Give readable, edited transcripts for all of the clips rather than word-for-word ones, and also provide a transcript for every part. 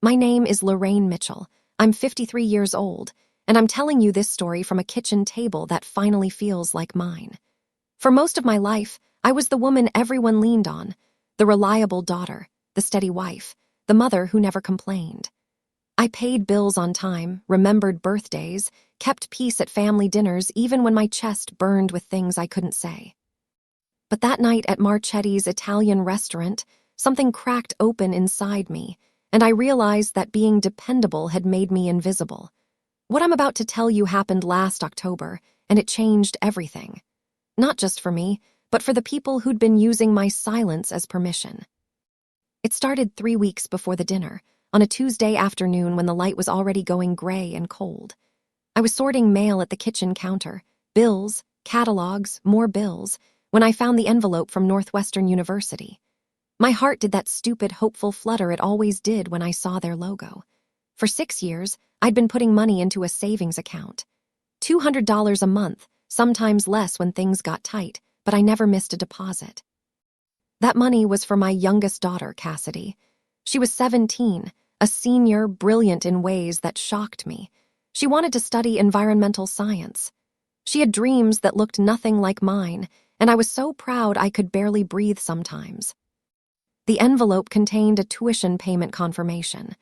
My name is Lorraine Mitchell. I'm 53 years old, and I'm telling you this story from a kitchen table that finally feels like mine. For most of my life, I was the woman everyone leaned on, the reliable daughter, the steady wife, the mother who never complained. I paid bills on time, remembered birthdays, kept peace at family dinners even when my chest burned with things I couldn't say. But that night at Marchetti's Italian restaurant, something cracked open inside me, and I realized that being dependable had made me invisible. What I'm about to tell you happened last October, and it changed everything. Not just for me, but for the people who'd been using my silence as permission. It started 3 weeks before the dinner, on a Tuesday afternoon when the light was already going gray and cold. I was sorting mail at the kitchen counter, bills, catalogs, more bills, when I found the envelope from Northwestern University. My heart did that stupid, hopeful flutter it always did when I saw their logo. For 6 years, I'd been putting money into a savings account. $200 a month, sometimes less when things got tight, but I never missed a deposit. That money was for my youngest daughter, Cassidy. She was 17, a senior, brilliant in ways that shocked me. She wanted to study environmental science. She had dreams that looked nothing like mine, and I was so proud I could barely breathe sometimes. The envelope contained a tuition payment confirmation.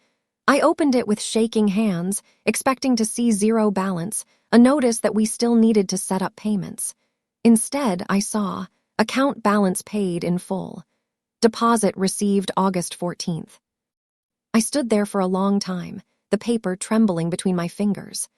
I opened it with shaking hands, expecting to see zero balance, a notice that we still needed to set up payments. Instead, I saw, account balance paid in full. Deposit received August 14th. I stood there for a long time, the paper trembling between my fingers.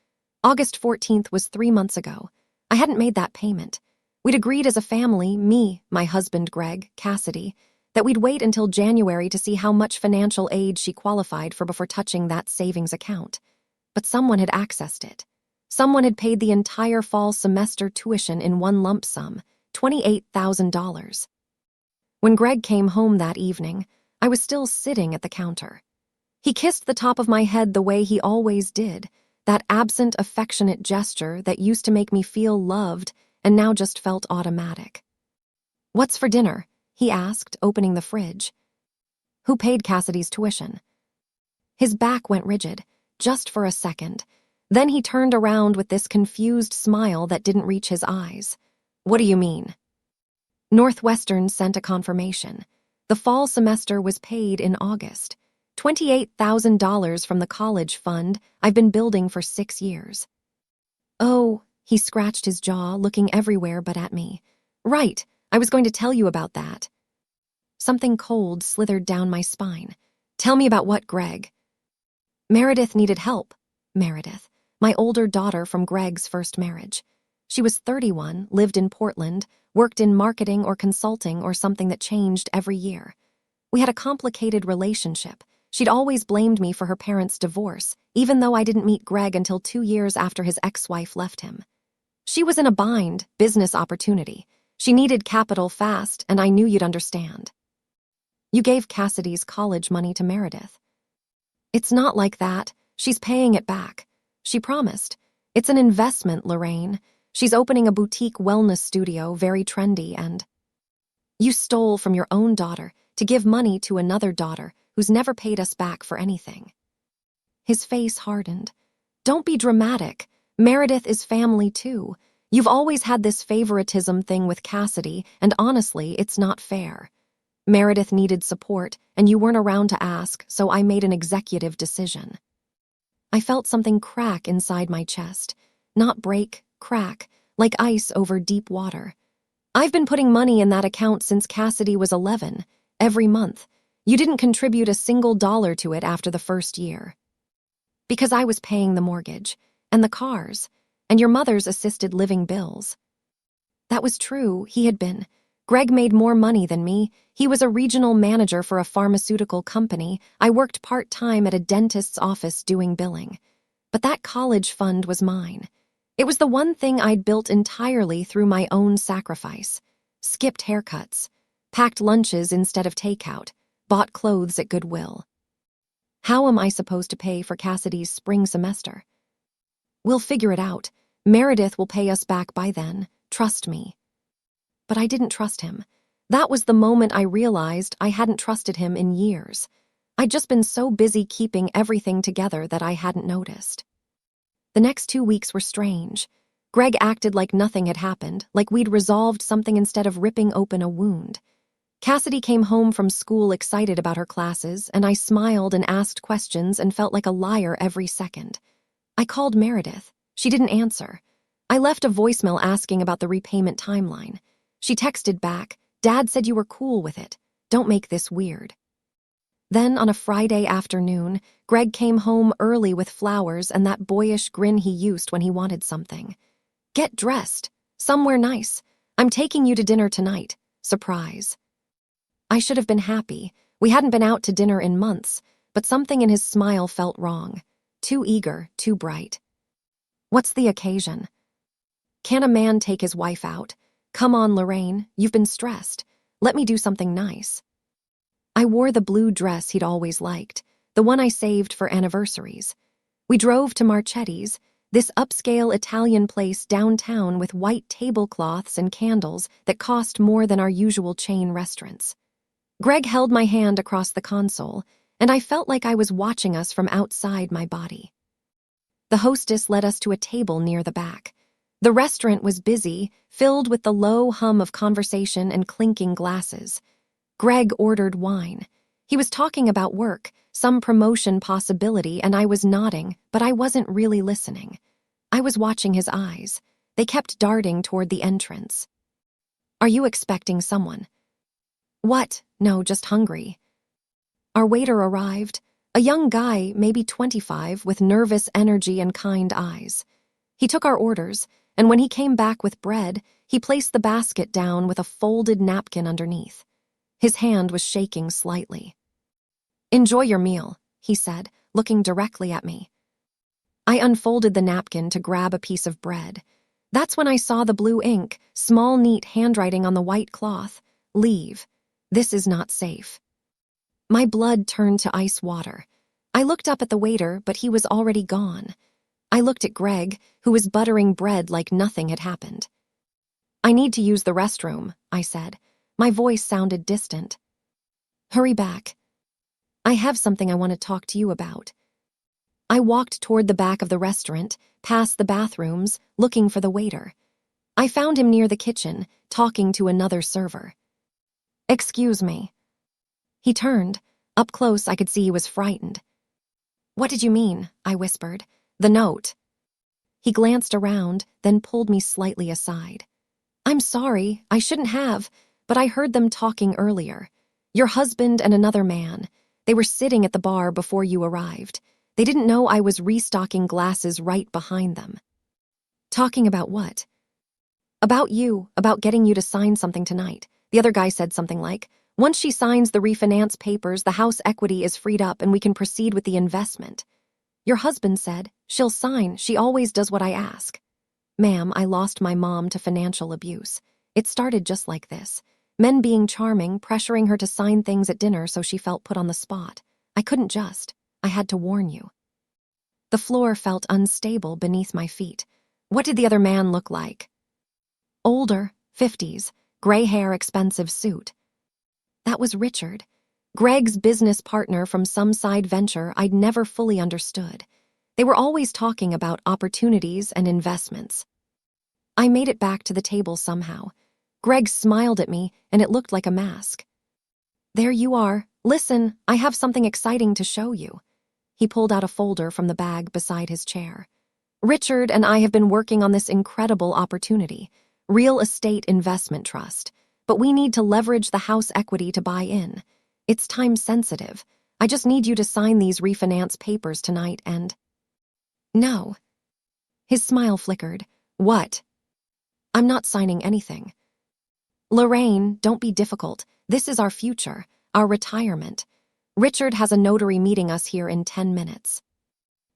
August 14th was 3 months ago. I hadn't made that payment. We'd agreed as a family, me, my husband Greg, Cassidy, that we'd wait until January to see how much financial aid she qualified for before touching that savings account. But someone had accessed it. Someone had paid the entire fall semester tuition in one lump sum, $28,000. When Greg came home that evening, I was still sitting at the counter. He kissed the top of my head the way he always did, that absent, affectionate gesture that used to make me feel loved and now just felt automatic. "What's for dinner?" he asked, opening the fridge. "Who paid Cassidy's tuition?" His back went rigid, just for a second. Then he turned around with this confused smile that didn't reach his eyes. "What do you mean?" Northwestern sent a confirmation. The fall semester was paid in August. $28,000 from the college fund I've been building for 6 years. "Oh," he scratched his jaw, looking everywhere but at me. "Right, I was going to tell you about that." Something cold slithered down my spine. "Tell me about what, Greg?" Meredith needed help. Meredith, my older daughter from Greg's first marriage. She was 31, lived in Portland, worked in marketing or consulting or something that changed every year. We had a complicated relationship. She'd always blamed me for her parents' divorce, even though I didn't meet Greg until 2 years after his ex-wife left him. She was in a bind, business opportunity. She needed capital fast, and I knew you'd understand. "You gave Cassidy's college money to Meredith." "It's not like that. She's paying it back. She promised. It's an investment, Lorraine. She's opening a boutique wellness studio, very trendy, and—" "You stole from your own daughter to give money to another daughter who's never paid us back for anything." His face hardened. "Don't be dramatic. Meredith is family too. You've always had this favoritism thing with Cassidy, and honestly, it's not fair. Meredith needed support, and you weren't around to ask, so I made an executive decision." I felt something crack inside my chest. Not break, crack, like ice over deep water. "I've been putting money in that account since Cassidy was 11, every month. You didn't contribute a single dollar to it after the first year." "Because I was paying the mortgage, and the cars, and your mother's assisted living bills." That was true, he had been. Greg made more money than me. He was a regional manager for a pharmaceutical company. I worked part-time at a dentist's office doing billing. But that college fund was mine. It was the one thing I'd built entirely through my own sacrifice. Skipped haircuts, packed lunches instead of takeout, bought clothes at Goodwill. How am I supposed to pay for Cassidy's spring semester? "We'll figure it out. Meredith will pay us back by then. Trust me." But I didn't trust him. That was the moment I realized I hadn't trusted him in years. I'd just been so busy keeping everything together that I hadn't noticed. The next 2 weeks were strange. Greg acted like nothing had happened, like we'd resolved something instead of ripping open a wound. Cassidy came home from school excited about her classes, and I smiled and asked questions and felt like a liar every second. I called Meredith. She didn't answer. I left a voicemail asking about the repayment timeline. She texted back, "Dad said you were cool with it. Don't make this weird." Then, on a Friday afternoon, Greg came home early with flowers and that boyish grin he used when he wanted something. "Get dressed. Somewhere nice. I'm taking you to dinner tonight. Surprise." I should have been happy. We hadn't been out to dinner in months, but something in his smile felt wrong. Too eager, too bright. "What's the occasion?" "Can a man take his wife out? Come on, Lorraine, you've been stressed. Let me do something nice." I wore the blue dress he'd always liked, the one I saved for anniversaries. We drove to Marchetti's, this upscale Italian place downtown with white tablecloths and candles that cost more than our usual chain restaurants. Greg held my hand across the console, and I felt like I was watching us from outside my body. The hostess led us to a table near the back. The restaurant was busy, filled with the low hum of conversation and clinking glasses. Greg ordered wine. He was talking about work, some promotion possibility, and I was nodding, but I wasn't really listening. I was watching his eyes. They kept darting toward the entrance. "Are you expecting someone?" "What? No, just hungry." Our waiter arrived, a young guy, maybe 25, with nervous energy and kind eyes. He took our orders, and when he came back with bread, he placed the basket down with a folded napkin underneath. His hand was shaking slightly. "Enjoy your meal," he said, looking directly at me. I unfolded the napkin to grab a piece of bread. That's when I saw the blue ink, small neat handwriting on the white cloth. "Leave. This is not safe." My blood turned to ice water. I looked up at the waiter, but he was already gone. I looked at Greg, who was buttering bread like nothing had happened. "I need to use the restroom," I said. My voice sounded distant. "Hurry back. I have something I want to talk to you about." I walked toward the back of the restaurant, past the bathrooms, looking for the waiter. I found him near the kitchen, talking to another server. "Excuse me." He turned. Up close, I could see he was frightened. "What did you mean?" I whispered. "The note." He glanced around, then pulled me slightly aside. "I'm sorry, I shouldn't have, but I heard them talking earlier. Your husband and another man. They were sitting at the bar before you arrived. They didn't know I was restocking glasses right behind them." "Talking about what?" "About you, about getting you to sign something tonight. The other guy said something like, 'Once she signs the refinance papers, the house equity is freed up and we can proceed with the investment.' Your husband said, 'She'll sign, she always does what I ask.' Ma'am, I lost my mom to financial abuse. It started just like this. Men being charming, pressuring her to sign things at dinner so she felt put on the spot. I couldn't just. I had to warn you." The floor felt unstable beneath my feet. What did the other man look like? "Older, 50s, gray hair, expensive suit." That was Richard, Greg's business partner from some side venture I'd never fully understood. They were always talking about opportunities and investments. I made it back to the table somehow. Greg smiled at me, and it looked like a mask. "There you are. Listen, I have something exciting to show you." He pulled out a folder from the bag beside his chair. "Richard and I have been working on this incredible opportunity, real estate investment trust, but we need to leverage the house equity to buy in. It's time sensitive. I just need you to sign these refinance papers tonight and—" "No." His smile flickered. "What?" "I'm not signing anything." "Lorraine, don't be difficult. This is our future, our retirement. Richard has a notary meeting us here in 10 minutes.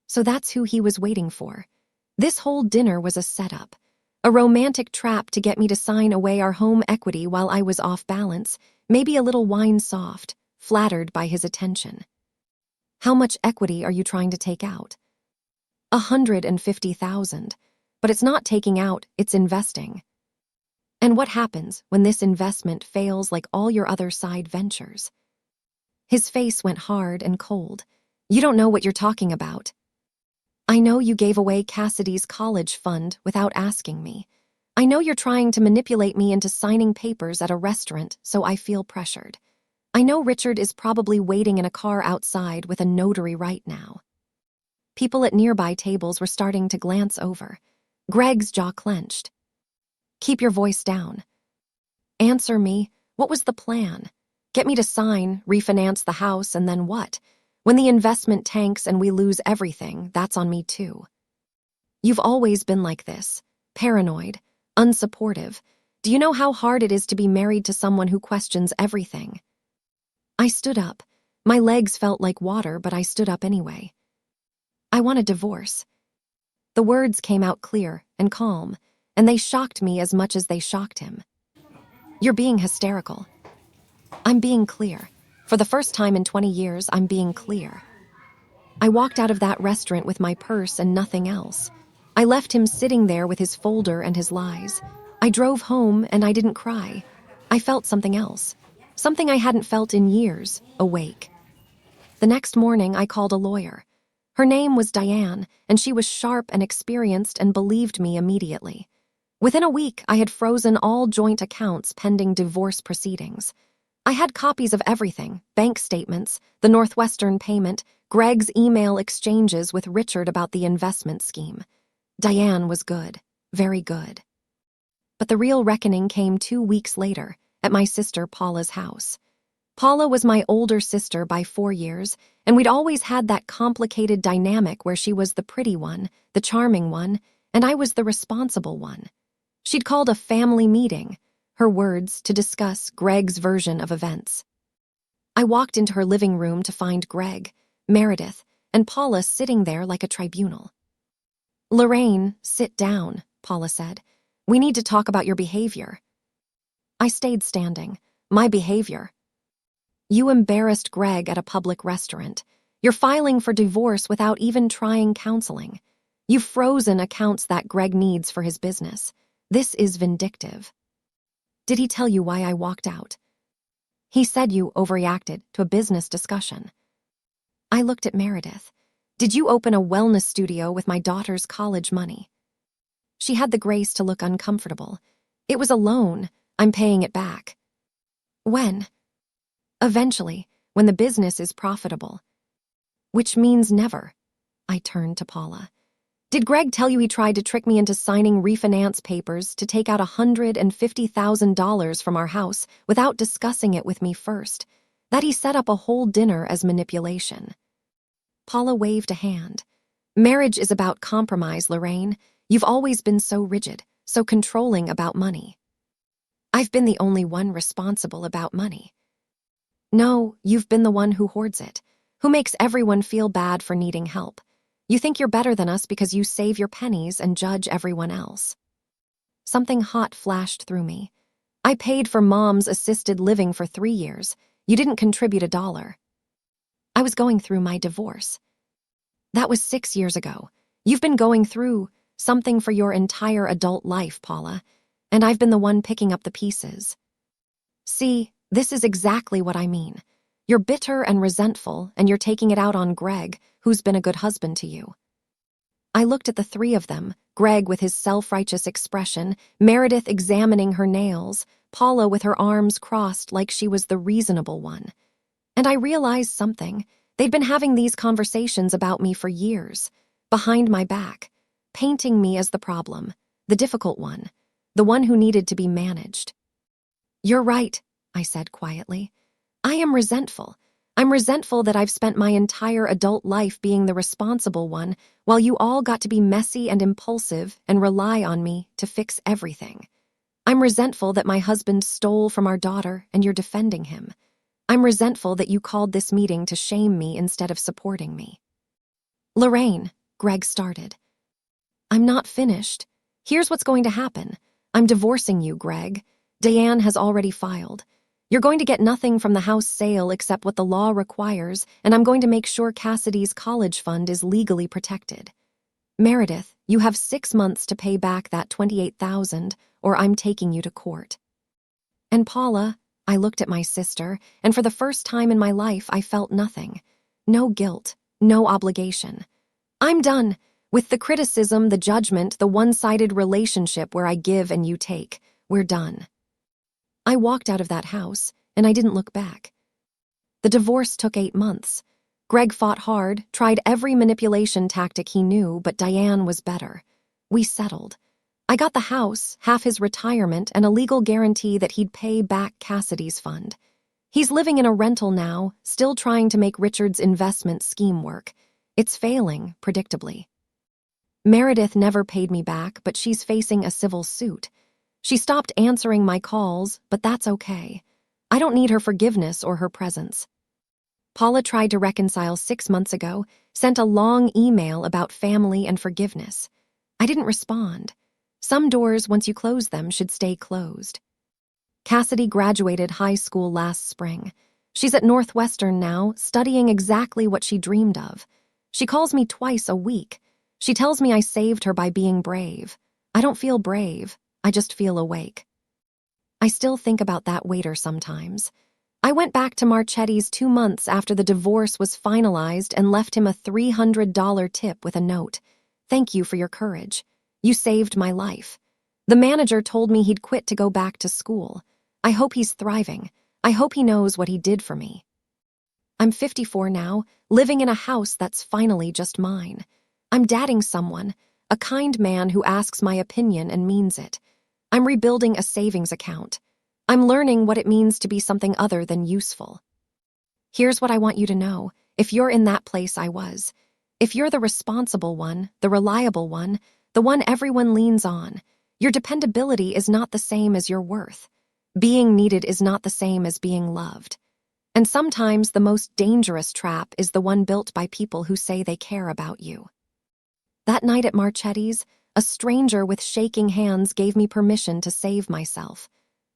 So that's who he was waiting for. This whole dinner was a setup, a romantic trap to get me to sign away our home equity while I was off balance, maybe a little wine-soft, flattered by his attention. "How much equity are you trying to take out?" $150,000. But it's not taking out, it's investing. "And what happens when this investment fails like all your other side ventures?" His face went hard and cold. You don't know what you're talking about. I know you gave away Cassidy's college fund without asking me. I know you're trying to manipulate me into signing papers at a restaurant, so I feel pressured. I know Richard is probably waiting in a car outside with a notary right now. People at nearby tables were starting to glance over. Greg's jaw clenched. Keep your voice down. Answer me. What was the plan? Get me to sign, refinance the house, and then what? When the investment tanks and we lose everything, that's on me too. You've always been like this. Paranoid. Unsupportive. Do you know how hard it is to be married to someone who questions everything? I stood up. My legs felt like water, but I stood up anyway. I want a divorce. The words came out clear and calm, and they shocked me as much as they shocked him. You're being hysterical. I'm being clear. For the first time in 20 years, I'm being clear. I walked out of that restaurant with my purse and nothing else. I left him sitting there with his folder and his lies. I drove home and I didn't cry. I felt something else. Something I hadn't felt in years, awake. The next morning, I called a lawyer. Her name was Diane, and she was sharp and experienced and believed me immediately. Within a week, I had frozen all joint accounts pending divorce proceedings. I had copies of everything, bank statements, the Northwestern payment, Greg's email exchanges with Richard about the investment scheme. Diane was good, very good. But the real reckoning came 2 weeks later, at my sister Paula's house. Paula was my older sister by 4 years, and we'd always had that complicated dynamic where she was the pretty one, the charming one, and I was the responsible one. She'd called a family meeting, her words, to discuss Greg's version of events. I walked into her living room to find Greg, Meredith, and Paula sitting there like a tribunal. Lorraine, sit down, Paula said. We need to talk about your behavior. I stayed standing. My behavior. You embarrassed Greg at a public restaurant. You're filing for divorce without even trying counseling. You've frozen accounts that Greg needs for his business. This is vindictive. Did he tell you why I walked out? He said you overreacted to a business discussion. I looked at Meredith. Did you open a wellness studio with my daughter's college money? She had the grace to look uncomfortable. It was a loan. I'm paying it back. When? Eventually, when the business is profitable. Which means never. I turned to Paula. Did Greg tell you he tried to trick me into signing refinance papers to take out $150,000 from our house without discussing it with me first? That he set up a whole dinner as manipulation? Paula waved a hand. Marriage is about compromise, Lorraine. You've always been so rigid, so controlling about money. I've been the only one responsible about money. No, you've been the one who hoards it, who makes everyone feel bad for needing help. You think you're better than us because you save your pennies and judge everyone else. Something hot flashed through me. I paid for Mom's assisted living for 3 years. You didn't contribute $1. I was going through my divorce. That was 6 years ago. You've been going through something for your entire adult life, Paula, and I've been the one picking up the pieces. See, this is exactly what I mean. You're bitter and resentful, and you're taking it out on Greg, who's been a good husband to you. I looked at the three of them, Greg with his self-righteous expression, Meredith examining her nails, Paula with her arms crossed like she was the reasonable one. And I realized something. They'd been having these conversations about me for years, behind my back, painting me as the problem, the difficult one, the one who needed to be managed. You're right, I said quietly. I am resentful. I'm resentful that I've spent my entire adult life being the responsible one, while you all got to be messy and impulsive and rely on me to fix everything. I'm resentful that my husband stole from our daughter and you're defending him. I'm resentful that you called this meeting to shame me instead of supporting me. Lorraine, Greg started. I'm not finished. Here's what's going to happen. I'm divorcing you, Greg. Diane has already filed. You're going to get nothing from the house sale except what the law requires, and I'm going to make sure Cassidy's college fund is legally protected. Meredith, you have 6 months to pay back that $28,000, or I'm taking you to court. And Paula, I looked at my sister, and for the first time in my life, I felt nothing. No guilt, no obligation. I'm done with the criticism, the judgment, the one-sided relationship where I give and you take. We're done. I walked out of that house, and I didn't look back. The divorce took 8 months. Greg fought hard, tried every manipulation tactic he knew, but Diane was better. We settled. I got the house, half his retirement, and a legal guarantee that he'd pay back Cassidy's fund. He's living in a rental now, still trying to make Richard's investment scheme work. It's failing, predictably. Meredith never paid me back, but she's facing a civil suit. She stopped answering my calls, but that's okay. I don't need her forgiveness or her presence. Paula tried to reconcile 6 months ago, sent a long email about family and forgiveness. I didn't respond. Some doors, once you close them, should stay closed. Cassidy graduated high school last spring. She's at Northwestern now, studying exactly what she dreamed of. She calls me twice a week. She tells me I saved her by being brave. I don't feel brave. I just feel awake. I still think about that waiter sometimes. I went back to Marchetti's 2 months after the divorce was finalized and left him a $300 tip with a note. Thank you for your courage. You saved my life. The manager told me he'd quit to go back to school. I hope he's thriving. I hope he knows what he did for me. I'm 54 now, living in a house that's finally just mine. I'm dating someone, a kind man who asks my opinion and means it. I'm rebuilding a savings account. I'm learning what it means to be something other than useful. Here's what I want you to know, if you're in that place I was. If you're the responsible one, the reliable one, the one everyone leans on, your dependability is not the same as your worth. Being needed is not the same as being loved. And sometimes the most dangerous trap is the one built by people who say they care about you. That night at Marchetti's, a stranger with shaking hands gave me permission to save myself.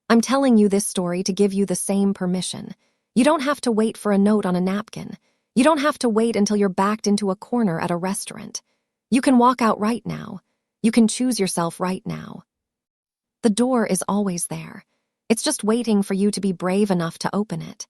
I'm telling you this story to give you the same permission. You don't have to wait for a note on a napkin. You don't have to wait until you're backed into a corner at a restaurant. You can walk out right now. You can choose yourself right now. The door is always there. It's just waiting for you to be brave enough to open it.